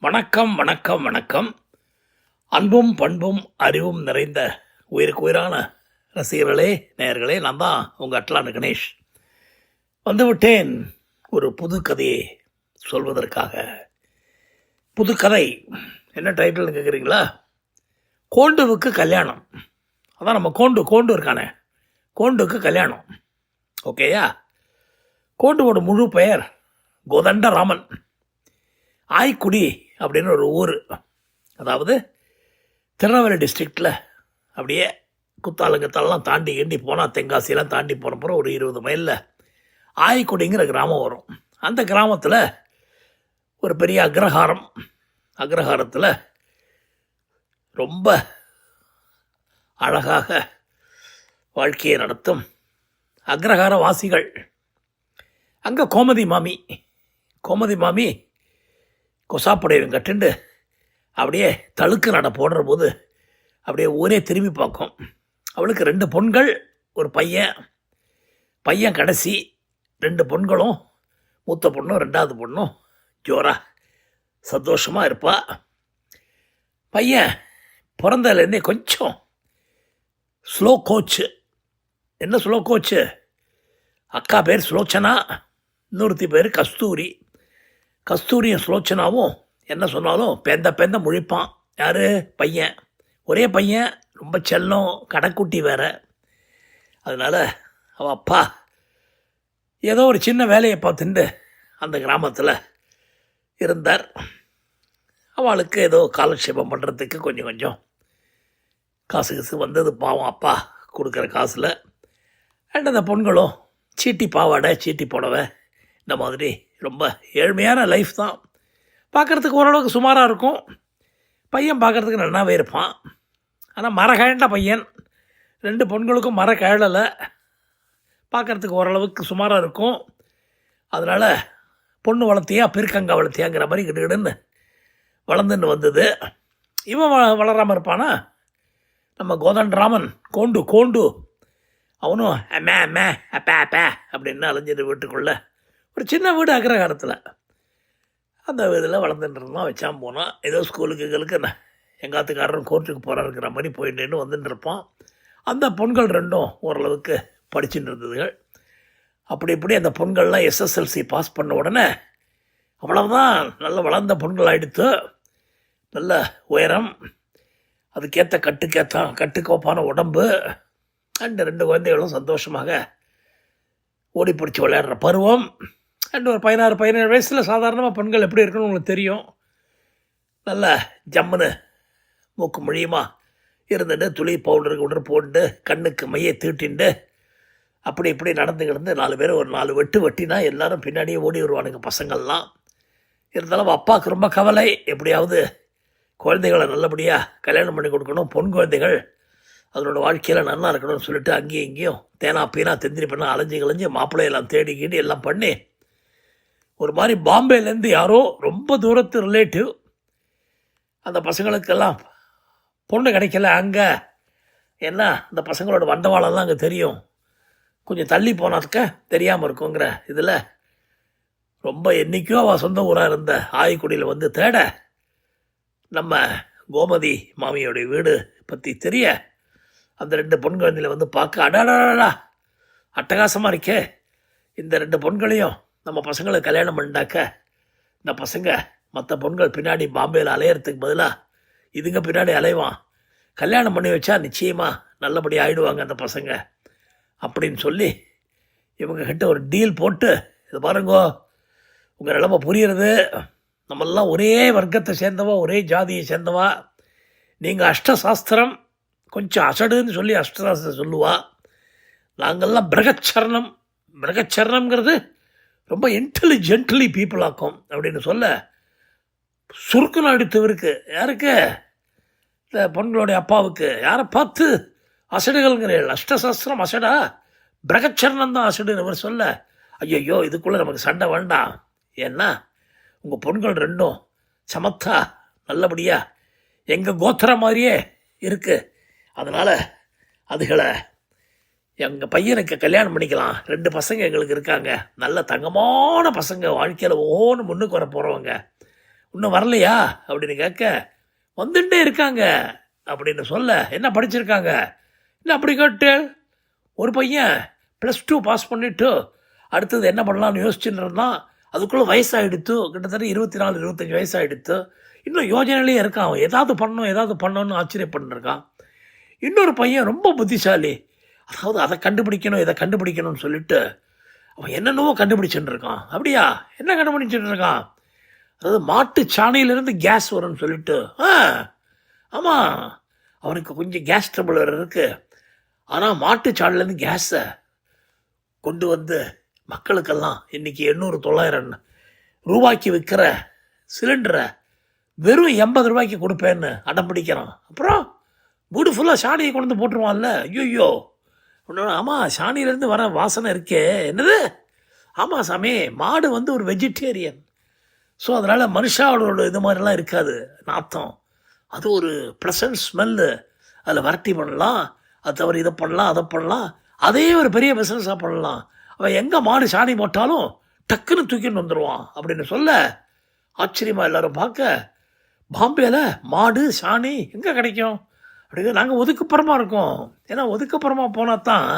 வணக்கம் வணக்கம் வணக்கம். அன்பும் பண்பும் அறிவும் நிறைந்த உயிருக்கு உயிரான ரசிகர்களே, நேயர்களே, நான் தான் உங்கள் அட்லாண்டு கணேஷ் வந்துவிட்டேன் ஒரு புது கதையை சொல்வதற்காக. புது கதை என்ன டைட்டில்னு கேட்குறீங்களா? கோண்டுவுக்கு கல்யாணம். அதான் நம்ம கோண்டு இருக்கானே, கோண்டுக்கு கல்யாணம். ஓகேயா? கோண்டுவோட முழு பெயர் கோதண்டராமன். ஆய்க்குடி அப்படின்னு ஒரு ஊர், அதாவது திருநெல்வேலி டிஸ்ட்ரிக்டில் அப்படியே குத்தாலங்கத்தாலெலாம் தாண்டி கிண்டி போனால் தென்காசியெல்லாம் தாண்டி போனப்புறம் ஒரு 20 மைலில் ஆய்க்குடிங்கிற கிராமம் வரும். அந்த கிராமத்தில் ஒரு பெரிய அக்ரஹாரத்தில் ரொம்ப அழகாக வாழ்க்கையை நடத்தும் அக்ரஹார வாசிகள். அங்கே கோமதி மாமி கொசாப்படையும் கட்டுண்டு அப்படியே தழுக்கு நட போடுற போது அப்படியே ஊரே திரும்பி பார்க்கும். அவளுக்கு 2 பொண்கள், ஒரு பையன் கடைசி. 2 பொண்களும், மூத்த பொண்ணும் 2வது பொண்ணும் ஜோரா சந்தோஷமாக இருப்பா. பையன் பிறந்ததுலேருந்தே கொஞ்சம் ஸ்லோ கோச்சு. என்ன ஸ்லோ கோச்சு? அக்கா பேர் சுலோச்சனா, இன்னொருத்தி பேர் கஸ்தூரியும் சுலோச்சனாவும் என்ன சொன்னாலும் பேந்த முழிப்பான். யார்? பையன். ஒரே பையன், ரொம்ப செல்லம், கடைக்குட்டி வேறு. அதனால் அவள் அப்பா ஏதோ ஒரு சின்ன வேலையை பார்த்துட்டு அந்த கிராமத்தில் இருந்தார். அவளுக்கு ஏதோ காலக்ஷேபம் பண்ணுறதுக்கு கொஞ்சம் காசு வந்தது. பாவம் அப்பா கொடுக்குற காசில். அண்ட் அந்த பொண்களும் சீட்டி பாவாடை, சீட்டி புடவை, இந்த மாதிரி ரொம்ப ஏழ்மையான லைஃப் தான். பார்க்குறதுக்கு ஓரளவுக்கு சுமாராக இருக்கும். பையன் பார்க்குறதுக்கு நல்லாவே இருப்பான். ஆனால் மரகழண்ட பையன். 2 பொண்களுக்கும் மரக்கழலை. பார்க்குறதுக்கு ஓரளவுக்கு சுமாராக இருக்கும். அதனால் பொண்ணு வளர்த்தியா பெருக்கங்கா வளர்த்தியாங்கிற மாதிரி கிடுன்னு வளர்ந்துன்னு வந்தது. இவன் வளராமல் இருப்பானா? நம்ம கோதண்டராமன் கோண்டு அவனும் அம்மே அப்பா அப்படின்னு அலைஞ்சிட்டு வீட்டுக்குள்ளே. ஒரு சின்ன வீடு அக்ரஹாரத்தில். அந்த வீதில் வளர்ந்துட்டு இருந்தான். வச்சான் போனான். ஏதோ ஸ்கூலுக்கு எங்காத்துக்காரரும் கோர்ட்டுக்கு போகிறாருங்கிற மாதிரி போயிட்டு வந்துட்டு இருப்பான். அந்த பொண்கள் 2ம் ஓரளவுக்கு படிச்சுட்டு இருந்ததுகள். இப்படி அந்த பொண்கள்லாம் SSLC பாஸ் பண்ண உடனே அவ்வளவுதான், நல்ல வளர்ந்த பொண்கள் ஆகிடுத்து. நல்ல உயரம், அதுக்கேற்ற கட்டுக்கோப்பான உடம்பு. அண்டு 2 குழந்தைகளும் சந்தோஷமாக ஓடி பிடிச்சி விளையாடுற பருவம். அண்ட் ஒரு 16-17 வயசில் சாதாரணமாக பெண்கள் எப்படி இருக்குன்னு உங்களுக்கு தெரியும். நல்ல ஜம்முன்னு மூக்கு மொழியுமா இருந்துட்டு துளி பவுடருக்கு போட்டு கண்ணுக்கு மையை தீட்டிண்டு இப்படி நடந்துக்கிட்டு 4 பேர் ஒரு 4 வெட்டு வெட்டினா எல்லோரும் பின்னாடியே ஓடி வருவானுங்க பசங்கள்லாம். இருந்தாலும் அப்பாவுக்கு ரொம்ப கவலை. எப்படியாவது குழந்தைகளை நல்லபடியாக கல்யாணம் பண்ணி கொடுக்கணும். பொன் குழந்தைகள் அதனோட வாழ்க்கையில் நல்லா இருக்கணும்னு சொல்லிட்டு அங்கேயும் இங்கேயும் தேனா பீனா தெந்திரி பண்ண அலைஞ்சி மாப்பிள்ளையெல்லாம் தேடிக்கிட்டு எல்லாம் பண்ணி ஒரு மாதிரி பாம்பேலேருந்து யாரோ ரொம்ப தூரத்து ரிலேட்டிவ் அந்த பசங்களுக்கெல்லாம் பொண்ணு கிடைக்கல. அங்கே என்ன, இந்த பசங்களோட வண்டவாளம்லாம் அங்கே தெரியும். கொஞ்சம் தள்ளி போனாக்க தெரியாமல் இருக்குங்கிற இதில் ரொம்ப என்றைக்கோ அவள் சொந்த ஊராக இருந்த ஆய்க்குடியில் வந்து தேட நம்ம கோமதி மாமியோடைய வீடு பற்றி தெரிய அந்த 2 பொன் குழந்தைகளை வந்து பார்க்க அடாடா அட்டகாசமாக இருக்கே, இந்த 2 பொண்களையும் நம்ம பசங்களை கல்யாணம் பண்ணிட்டாக்க இந்த பசங்க மற்ற பொண்கள் பின்னாடி பாம்பேயில் அலையிறதுக்கு பதிலாக இதுங்க பின்னாடி அலைவான். கல்யாணம் பண்ணி வச்சா நிச்சயமாக நல்லபடியாக ஆகிடுவாங்க அந்த பசங்க அப்படின்னு சொல்லி இவங்கக்கிட்ட ஒரு டீல் போட்டு, இது பாருங்கோ, உங்கள் நிலமை புரிகிறது, நம்மெல்லாம் ஒரே வர்க்கத்தை சேர்ந்தவா, ஒரே ஜாதியை சேர்ந்தவா. நீங்கள் அஷ்டசாஸ்திரம் கொஞ்சம் அசடுன்னு சொல்லி அஷ்டசாஸ்திரம் சொல்லுவா. நாங்கள்லாம் பிரகச்சரணம்ங்கிறது ரொம்ப இன்டெலிஜென்ட்லி பீப்புள் ஆக்கும் அப்படின்னு சொல்ல சுருக்குன்னு அடித்தவருக்கு. யாருக்கு? இந்த பொண்களுடைய அப்பாவுக்கு. யாரை பார்த்து அசடுகள்ங்கிறீர்கள்? அஷ்டசாஸ்திரம் அசடா? பிரகச்சரணம் தான் அசடுன்னு அவர் சொல்ல, ஐயோ இதுக்குள்ளே நமக்கு சண்டை வேண்டாம். ஏன்னா உங்கள் பொண்கள் 2ம் சமத்தா நல்லபடியாக எங்கள் கோத்திரம் மாதிரியே இருக்குது. அதனால் அதுகளை எங்கள் பையனுக்கு கல்யாணம் பண்ணிக்கலாம். 2 பசங்க எங்களுக்கு இருக்காங்க, நல்ல தங்கமான பசங்க, வாழ்க்கையில் ஒவ்வொன்று முன்னுக்கு வர போகிறவங்க. இன்னும் வரலையா அப்படின்னு கேட்க, வந்துட்டே இருக்காங்க அப்படின்னு சொல்ல, என்ன படிச்சிருக்காங்க என்ன அப்படி கேட்டு. ஒரு பையன் +2 பாஸ் பண்ணிவிட்டு அடுத்தது என்ன பண்ணலான்னு யோசிச்சுட்டு இருந்தான். அதுக்குள்ளே வயசாகிடுத்து, கிட்டத்தட்ட 24 25 வயசாகிடுத்து. இன்னும் யோஜனையிலே இருக்கான். அவன் ஏதாவது பண்ணணும்னு ஆச்சரியப்பட்டுருக்கான். இன்னொரு பையன் ரொம்ப புத்திசாலி, அதாவது அதை கண்டுபிடிக்கணும் இதை கண்டுபிடிக்கணும்னு சொல்லிட்டு அவன் என்னென்னவோ கண்டுபிடிச்சுட்டு இருக்கான். அப்படியா, என்ன கண்டுபிடிச்சிட்டு இருக்கான்? அதாவது மாட்டு சாணியிலேருந்து கேஸ் வரும்னு சொல்லிட்டு. ஆமாம், அவனுக்கு கொஞ்சம் கேஸ் ட்ரபிள் வேறு இருக்குது. ஆனால் மாட்டு சாணிலேருந்து கேஸை கொண்டு வந்து மக்களுக்கெல்லாம் இன்றைக்கி 800 900 ரூபாய்க்கு விற்கிற சிலிண்டரை வெறும் 80 ரூபாய்க்கு கொடுப்பேன்னு அடம் பிடிக்கிறான். அப்புறம் வீடு ஃபுல்லாக சாணியை கொண்டு வந்து போட்டுருவான்ல. ஐயோ, ஆமாம், சாணியிலேருந்து வர வாசனை இருக்கே. என்னது? ஆமாம் சாமி, மாடு வந்து ஒரு வெஜிடேரியன். ஸோ அதனால் மனுஷாவோட இது மாதிரிலாம் இருக்காது நாத்தம். அது ஒரு ப்ளசன்ட் ஸ்மெல்லு. அதில் வரட்டி பண்ணலாம், அது தவிர இதை பண்ணலாம் அதை பண்ணலாம். அதே ஒரு பெரிய பிஸ்னஸாக பண்ணலாம். அவன் எங்கே மாடு சாணி போட்டாலும் டக்குன்னு தூக்கின்னு வந்துடுவான் அப்படின்னு சொல்ல ஆச்சரியமாக எல்லோரும் பார்க்க, பாம்பேயில் மாடு சாணி எங்கே கிடைக்கும் அப்படிங்கிறது நாங்கள் ஒதுக்குப்புறமாக இருக்கோம். ஏன்னா ஒதுக்குப்புறமாக போனால் தான்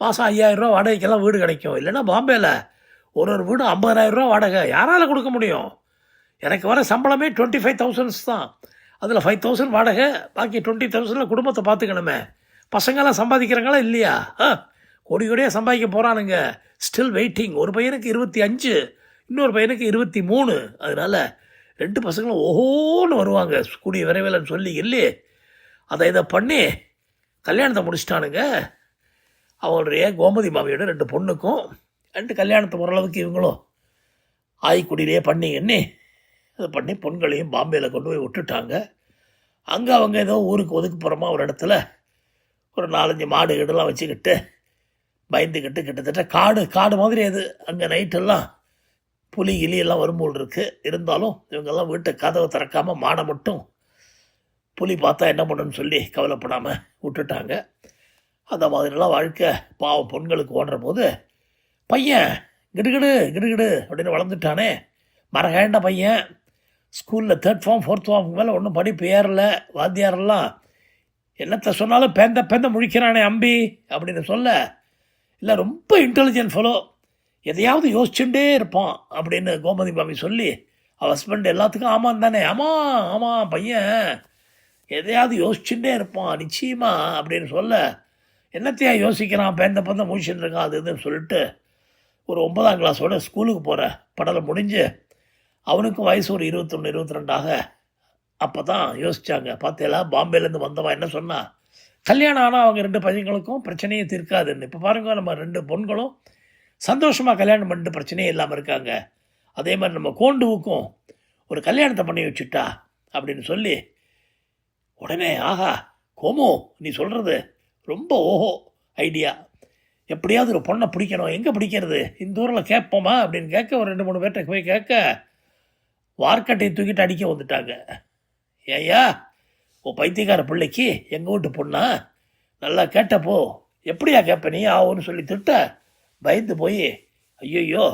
மாதம் 5000 ரூபா வாடகைக்கெல்லாம் வீடு கிடைக்கும். இல்லைன்னா பாம்பேயில் ஒரு வீடு 50,000 ரூபா வாடகை யாரால் கொடுக்க முடியும்? எனக்கு வர சம்பளமே 25,000 தான். அதில் 5,000 வாடகை, பாக்கி 20,000 குடும்பத்தை பார்த்துக்கணுமே. பசங்களாம் சம்பாதிக்கிறாங்களா இல்லையா? கோடி கோடியாக சம்பாதிக்க போகிறானுங்க. Still waiting. ஒரு பையனுக்கு 25, இன்னொரு பையனுக்கு 23. அதனால் 2 பசங்களும் ஓஹோன்னு வருவாங்க கூடிய விரைவில்னு சொல்லி இல்லையே. அதை இதை பண்ணி கல்யாணத்தை முடிச்சிட்டானுங்க. அவங்களுடைய கோமதி மாமியோட 2 பொண்ணுக்கும் 2 கல்யாணத்தை ஓரளவுக்கு இவங்களும் ஆய்க்குடியிலே பண்ணிங்கன்னு அதை பண்ணி பொண்களையும் பாம்பேயில் கொண்டு போய் விட்டுட்டாங்க. அங்கே அவங்க ஏதோ ஊருக்கு ஒதுக்குப்புறமா ஒரு இடத்துல ஒரு 4-5 மாடு கீடுலாம் வச்சுக்கிட்டு பயந்துக்கிட்டு, கிட்டத்தட்ட காடு மாதிரி அது. அங்கே நைட்டெல்லாம் புலி எல்லாம் வரும்போல் இருக்குது. இருந்தாலும் இவங்கெல்லாம் வீட்டை கதவை திறக்காமல் மாடை மட்டும் புலி பார்த்தா என்ன பண்ணுன்னு சொல்லி கவலைப்படாமல் விட்டுட்டாங்க. அந்த மாதிரிலாம் வாழ்க்கை பாவம் பொண்களுக்கு ஓடுற போது பையன் கிடுகிடு அப்படின்னு வளர்ந்துட்டானே. மரகாண்ட பையன். ஸ்கூலில் 3rd ஃபார்ம் 4th ஃபார்முக்கு மேலே ஒன்றும் படிப்பு ஏறலை. வாத்தியாரெல்லாம் என்னத்தை சொன்னாலும் பேந்த முழிக்கிறானே அம்பி அப்படின்னு சொல்ல, இல்லை ரொம்ப இன்டெலிஜென்ட் ஃபெலோ, எதையாவது யோசிச்சுட்டே இருப்பான் அப்படின்னு கோமதி மாமி சொல்லி அவள் ஹஸ்பண்ட் எல்லாத்துக்கும் ஆமாம் தானே, ஆமாம் பையன் எதையாவது யோசிச்சுட்டே இருப்பான் நிச்சயமா அப்படின்னு சொல்ல, என்னத்தையா யோசிக்கிறான், பேந்த முழிச்சுட்டு இருக்கான் அது இதுன்னு சொல்லிட்டு ஒரு 9ஆம் கிளாஸோட ஸ்கூலுக்கு போகிற படலை முடிஞ்சு அவனுக்கும் வயசு ஒரு 21 22 அப்போ தான் யோசித்தாங்க. பார்த்தேலா, பாம்பேலேருந்து வந்தவன் என்ன சொன்னா, கல்யாணம் ஆனால் அவங்க 2 பையங்களுக்கும் பிரச்சனையே தீர்க்காதுன்னு. இப்போ பாருங்கள், நம்ம 2 பொண்களும் சந்தோஷமாக கல்யாணம் பண்ணிட்டு பிரச்சனையே இல்லாமல் இருக்காங்க. அதே மாதிரி நம்ம கோண்டுவுக்கும் ஒரு கல்யாணத்தை பண்ணி வச்சுட்டா அப்படின்னு சொல்லி உடனே, ஆஹா கோமு, நீ சொல்கிறது ரொம்ப ஓஹோ ஐடியா, எப்படியாவது ஒரு பொண்ணை பிடிக்கணும். எங்கே பிடிக்கிறது? இந்த ஊரில் கேட்போமா அப்படின்னு கேட்க, ஒரு 2-3 பேர்கிட்ட போய் கேட்க வார்க்கட்டையை தூக்கிட்டு அடிக்க வந்துட்டாங்க. ஏய்யா, உன் பைத்தியக்கார பிள்ளைக்கு எங்கள் வீட்டு பொண்ணா? நல்லா கேட்டப்போ எப்படியா கேட்ப நீ ஆகும்னு சொல்லி திட்ட பயந்து போய், ஐயோ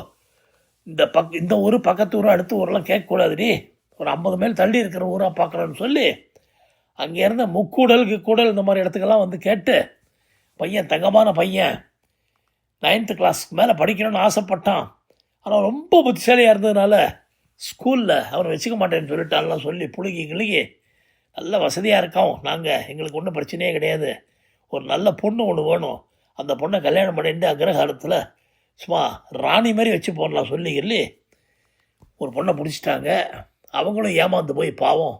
இந்த ஊர் பக்கத்து ஊர் அடுத்த ஊரெலாம் கேட்கக்கூடாதுடி, ஒரு 50 மைல் தள்ளி இருக்கிற ஊராக பார்க்குறோன்னு சொல்லி அங்கேருந்து முக்கூடல் இந்த மாதிரி இடத்துக்கெல்லாம் வந்து கேட்டு, பையன் தங்கமான பையன் 9th கிளாஸ்க்கு மேலே படிக்கணும்னு ஆசைப்பட்டான். ஆனால் ரொம்ப புத்திசாலியாக இருந்ததுனால ஸ்கூலில் அவனை வச்சுக்க மாட்டேன்னு சொல்லிட்டான்லாம் சொல்லி புழுகி கிழுகி நல்ல வசதியாக இருக்கான். எங்களுக்கு ஒன்றும் பிரச்சனையே கிடையாது, ஒரு நல்ல பொண்ணு ஒன்று வேணும், அந்த பொண்ணை கல்யாணம் பண்ணிட்டு அக்ரஹாரத்தில் சும்மா ராணி மாதிரி வச்சு போடலாம் சொல்லி ஒரு பொண்ணை பிடிச்சிட்டாங்க. அவங்களும் ஏமாந்து போய் பாவம்.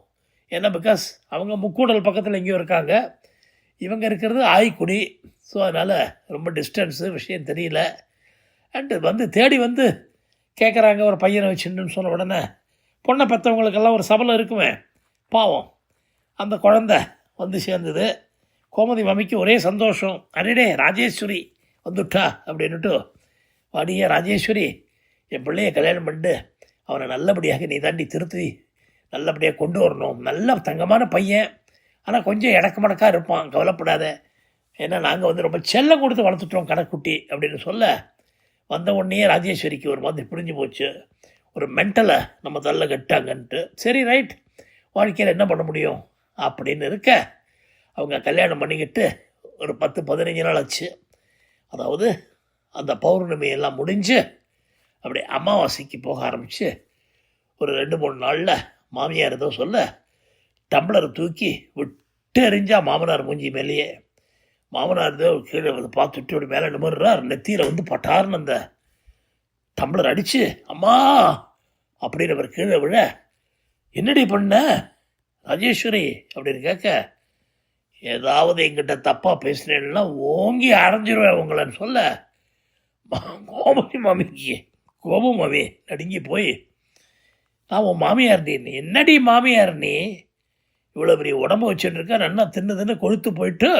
ஏன்னா பிகாஸ் அவங்க முக்கூடல் பக்கத்தில் எங்கேயும் இருக்காங்க, இவங்க இருக்கிறது ஆய்க்குடி. ஸோ அதனால் ரொம்ப டிஸ்டன்ஸு, விஷயம் தெரியல. அண்டு வந்து தேடி வந்து கேட்குறாங்க ஒரு பையனை வச்சுன்னு சொன்ன உடனே பொண்ணை பெற்றவங்களுக்கெல்லாம் ஒரு சபலம் இருக்குமே, பாவம் அந்த குழந்தை வந்து சேர்ந்தது. கோமதி மாமிக்கு ஒரே சந்தோஷம். அடடே ராஜேஸ்வரி வந்துட்டா அப்படின்னுட்டு, வாடியே ராஜேஸ்வரி, என் பிள்ளைய கல்யாணம் பண்ணிட்டு அவனை நல்லபடியாக நீ தாண்டி திருத்தி நல்லபடியாக கொண்டு வரணும். நல்ல தங்கமான பையன், ஆனால் கொஞ்சம் இடக்கு மடக்காக இருப்பான், கவலைப்படாத. ஏன்னா நாங்கள் வந்து ரொம்ப செல்லம் கொடுத்து வளர்த்துட்டோம் கடைக்குட்டி அப்படின்னு சொல்ல, வந்த உடனே ராஜேஸ்வரிக்கு ஒரு மாதிரி புரிஞ்சு போச்சு. ஒரு மென்டலை நம்ம தள்ள கட்டாங்கன்ட்டு. சரி ரைட், வாழ்க்கையில் என்ன பண்ண முடியும் அப்படின்னு இருக்க அவங்க கல்யாணம் பண்ணிக்கிட்டு ஒரு 10-15 நாள் ஆச்சு. அதாவது அந்த பௌர்ணமி எல்லாம் முடிஞ்சு அப்படியே அமாவாசைக்கு போக ஆரம்பித்து ஒரு 2-3 நாளில் மாமியார் ஏதோ சொல்ல டம்ளரை தூக்கி விட்டு எறிஞ்சா மாமனார் மூஞ்சி மேலேயே. மாமனார் ஏதோ கீழே வந்து பார்த்துட்டு அப்படி மேலே நிமிர்றார். நெத்தியில் வந்து பட்டார்னு அந்த டம்ளர் அடித்து அம்மா அப்படின்னு அவர் கீழே விழ, என்னடி பண்ண ராஜேஸ்வரி அப்படின்னு கேட்க, ஏதாவது எங்கிட்ட தப்பாக பேசுனேன்னா ஓங்கி அரைஞ்சிருவேன் உங்களைன்னு சொல்ல, கோமதி மாமிக்கு கோபம் மாமி நடுங்கி போய், நான் உன் மாமியார் நீ, என்னடி மாமியார் நீ, இவ்வளோ பெரிய உடம்பு வச்சுட்டு இருக்க, நல்லா தின்னு கொழுத்து போயிட்டு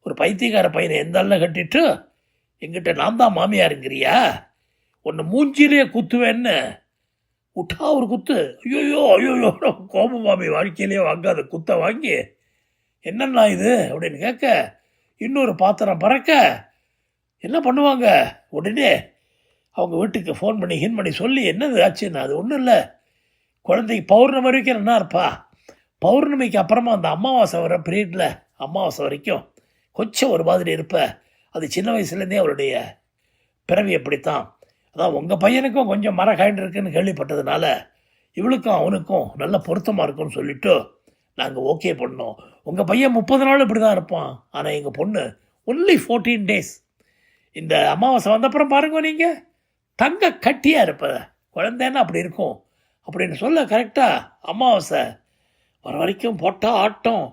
ஒரு பைத்தியக்கார பையனை எந்தால கட்டிட்டு எங்கிட்ட நான் தான் மாமியாருங்கிறியா, உன்னை மூஞ்சிலே குத்துவேன்னு விட்டா ஒரு குத்து. ஐயோயோ ஐயோயோ, கோபம் மாமி வாழ்க்கையிலேயே வாங்காத குத்தை வாங்கி, என்னன்னா இது அப்படின்னு கேட்க, இன்னொரு பாத்திரம் பறக்க என்ன பண்ணுவாங்க, உடனே அவங்க வீட்டுக்கு ஃபோன் பண்ணி சொல்லி என்னது ஆச்சுன்னா, அது ஒன்றும் இல்லை, குழந்தைக்கு பௌர்ணமி வரைக்கும் என்ன இருப்பா, பௌர்ணமிக்கு அப்புறமா அந்த அமாவாசை வர பீரியடில் அமாவாசை வரைக்கும் கொஞ்சம் ஒரு மாதிரி இருப்ப, அது சின்ன வயசுலேருந்தே அவருடைய பிறவி அப்படித்தான். அதான் உங்கள் பையனுக்கும் கொஞ்சம் மரக்காயின்னு இருக்குன்னு கேள்விப்பட்டதுனால இவளுக்கும் அவனுக்கும் நல்ல பொருத்தமாக இருக்கும்னு சொல்லிவிட்டு நாங்கள் ஓகே பண்ணோம். உங்கள் பையன் 30 நாள் இப்படி தான் இருப்பான், ஆனால் எங்கள் பொண்ணு ஒன்லி 14 days. இந்த அமாவாசை வந்தப்புறம் பாருங்க, நீங்கள் தங்க கட்டியாக இருப்ப, குழந்தைன்னா அப்படி இருக்கும் அப்படின்னு சொல்ல கரெக்டாக அமாவாசை வர வரைக்கும் போட்டால் ஆட்டம்,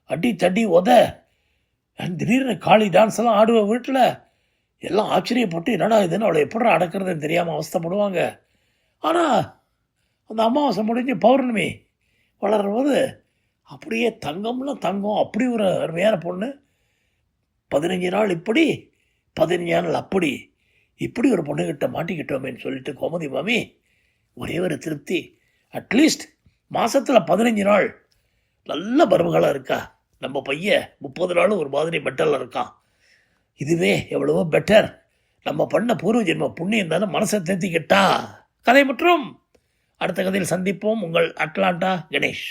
அடி தடி உத, திடீர்னு காளி டான்ஸ் எல்லாம் ஆடுவேன் வீட்டில். எல்லாம் ஆச்சரியப்பட்டு என்னடா இதுன்னு அவளை எப்படி அடக்கிறதுன்னு தெரியாமல் அவஸ்தைப்படுவாங்க. ஆனால் அந்த அமாவாசை முடிஞ்சு பௌர்ணமி வளரும்போது அப்படியே தங்கம்லாம் தங்கம், அப்படி ஒரு அருமையான பொண்ணு. 15 நாள் இப்படி 15 நாள் அப்படி, இப்படி ஒரு பொண்ணுக்கிட்ட மாட்டிக்கிட்டோமேன்னு சொல்லிட்டு கோமதி மாமி ஒரே ஒரு திருப்தி, அட்லீஸ்ட் மாதத்தில் 15 நாள் நல்ல பருவங்களாக இருக்கா, நம்ம பையன் 30 நாளும் ஒரு மாதிரி பெட்டரில் இருக்கான், இதுவே எவ்வளவோ பெட்டர், நம்ம பண்ண பூர்வ ஜென்ம புண்ணியம் தானே மனசை தேத்திக்கிட்டா. கதை மற்றும் அடுத்த கதையில் சந்திப்போம். உங்கள் அட்லாண்டா கணேஷ்.